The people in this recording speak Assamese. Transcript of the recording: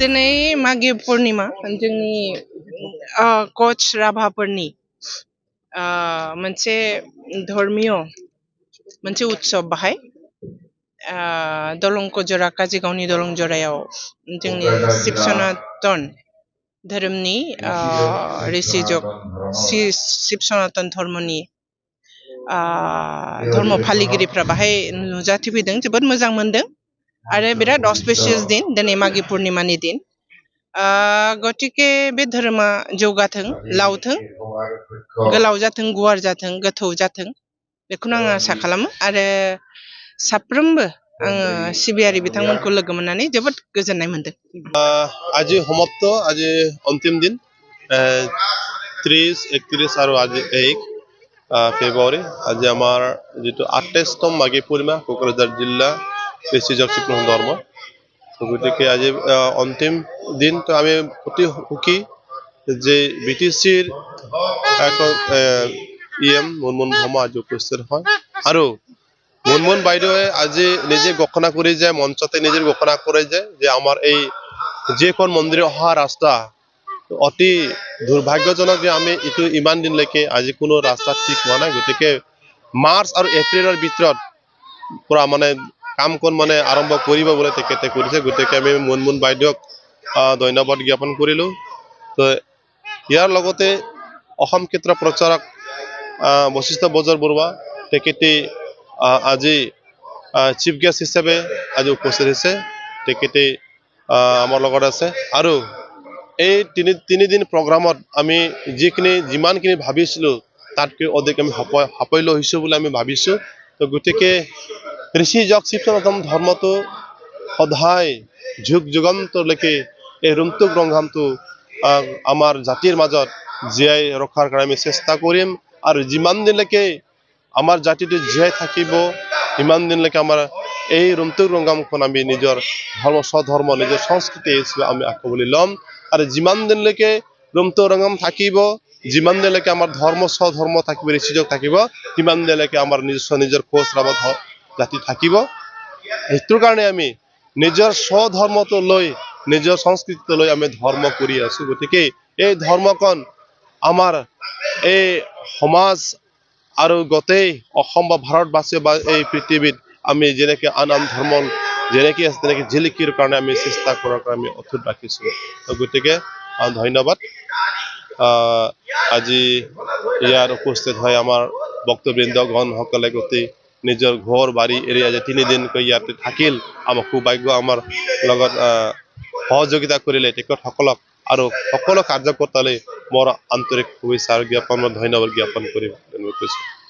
दिनै मागि पुर्णिमा जोंनि कच राभाफोरनि मोनसे धर्मीय मोनसे उत्सव बाहाय दलं कजरा काजिगावनि दलं जरायाव जोंनि शिब सनातन धोरोमनि ऋषिजक शिब सनातन धर्मनि धर्म फालिगिरिफ्रा बाहाय नुजाथिफैदों जोबोद मोजां मोनदों आरो बिराद अस्पिशियास दिन दिनै मागि पुर्णिमानि दिन गतिके बे धोरोमा जौगाथों लावथों गोलाव जाथों गुवार जाथों गोथौ जाथों बेखौनो आं आसा खालामो आरो साफ्रोमबो आङो सिबियारि बिथांमोनखौ लोगो मोननानै जोबोद गोजोननाय मोनदों। আজি সমাপ্ত আজি অন্তিম দিন 30, 31 আৰু আজি 1 ফেব্ৰুৱাৰী আজি আমাৰ যেটো 28তম মাঘী পূৰ্ণিমা কোকৰাঝাৰ জিলা ঋষিজক শিব ধৰ্ম গতিকে আজি অন্তিম দিন তো আমি অতি সুখী যে বিটিসিৰ ইএম মুনমুন ভমা আজি উপস্থিত হয় আৰু মুনমুন বাইদেৱে আজি নিজে ঘোষণা কৰি যায় মঞ্চতে নিজে ঘোষণা কৰে যে আমাৰ এই যেখন মন্দিৰ অহা ৰাস্তা অতি দুৰ্ভাগ্যজনক যে আমি ইটো ইমান দিনলৈকে আজি কোনো ৰাস্তা ঠিক হোৱা নাই গতিকে মাৰ্চ আৰু এপ্ৰিলৰ ভিতৰত পুৰা মানে কামখন মানে আৰম্ভ কৰিব বুলি তেখেতে কৰিছে গতিকে আমি মুনমুন বাইদেউক ধন্যবাদ জ্ঞাপন কৰিলো তো ইয়াৰ লগতে অসম ক্ষেত্ৰ প্ৰচাৰক বশিষ্ঠ বজাৰ বৰুৱা তেখেতে আজি চিফ গেষ্ট হিচাপে আজি উপস্থিত হৈছে তেখেতে আমাৰ লগত আছে আৰু এই তিনিদিন প্ৰগ্ৰামত আমি যিমানখিনি ভাবিছিলো তাতকৈ অধিক আমি সাফল্য হৈছো বুলি আমি ভাবিছো তো গতিকে ঋষিজক শিব সনাতন ধৰ্মটো সদায় যুগ যুগান্তৰলৈকে এই ৰুমটুক ৰংঘামটো আমাৰ জাতিৰ মাজত জীয়াই ৰখাৰ কাৰণে আমি চেষ্টা কৰিম আৰু যিমান দিনলৈকে আমাৰ জাতিটো জীয়াই থাকিব ইমান দিনলৈকে আমাৰ এই ৰুমটুক ৰংঘামখন আমি নিজৰ ধৰ্ম স্বধৰ্ম নিজৰ সংস্কৃতি আমি আঁকোৱালি ল'ম আৰু যিমান দিনলৈকে ৰুমটুক ৰংঘাম থাকিব যিমান দিনলৈকে আমাৰ ধৰ্ম স্বধৰ্ম থাকিব ঋষিজক থাকিব সিমান দিনলৈকে আমাৰ নিজৰ কোচ ৰাভা জাতি থাকিব সেইটোৰ কাৰণে আমি নিজৰ স্বধৰ্মটো লৈ নিজৰ সংস্কৃতিটো লৈ আমি ধৰ্ম কৰি আছো গতিকে এই ধৰ্মখন আমাৰ এই সমাজ আৰু গোটেই অসম বা ভাৰতবাসী বা এই পৃথিৱীত আমি যেনেকৈ আন ধৰ্ম যেনেকৈ আছে তেনেকৈ জিলিকিৰ কাৰণে আমি চেষ্টা কৰাৰ কাৰণে আমি অটুট ৰাখিছো গতিকে ধন্যবাদ আজি ইয়াৰ উপস্থিত হয় আমাৰ ভক্তবৃন্দগণসকলে গোটেই নিজৰ ঘৰ বাৰী এৰি আজি 3 দিনকৈ ইয়াতে থাকিল আমাৰ সৌভাগ্য আমাৰ লগত সহযোগিতা কৰিলে তেখেতসকলক আৰু সকলো কাৰ্যকৰ্তালৈ মোৰ আন্তৰিক শুভেচ্ছা জ্ঞাপন ধন্যবাদ জ্ঞাপন কৰিম।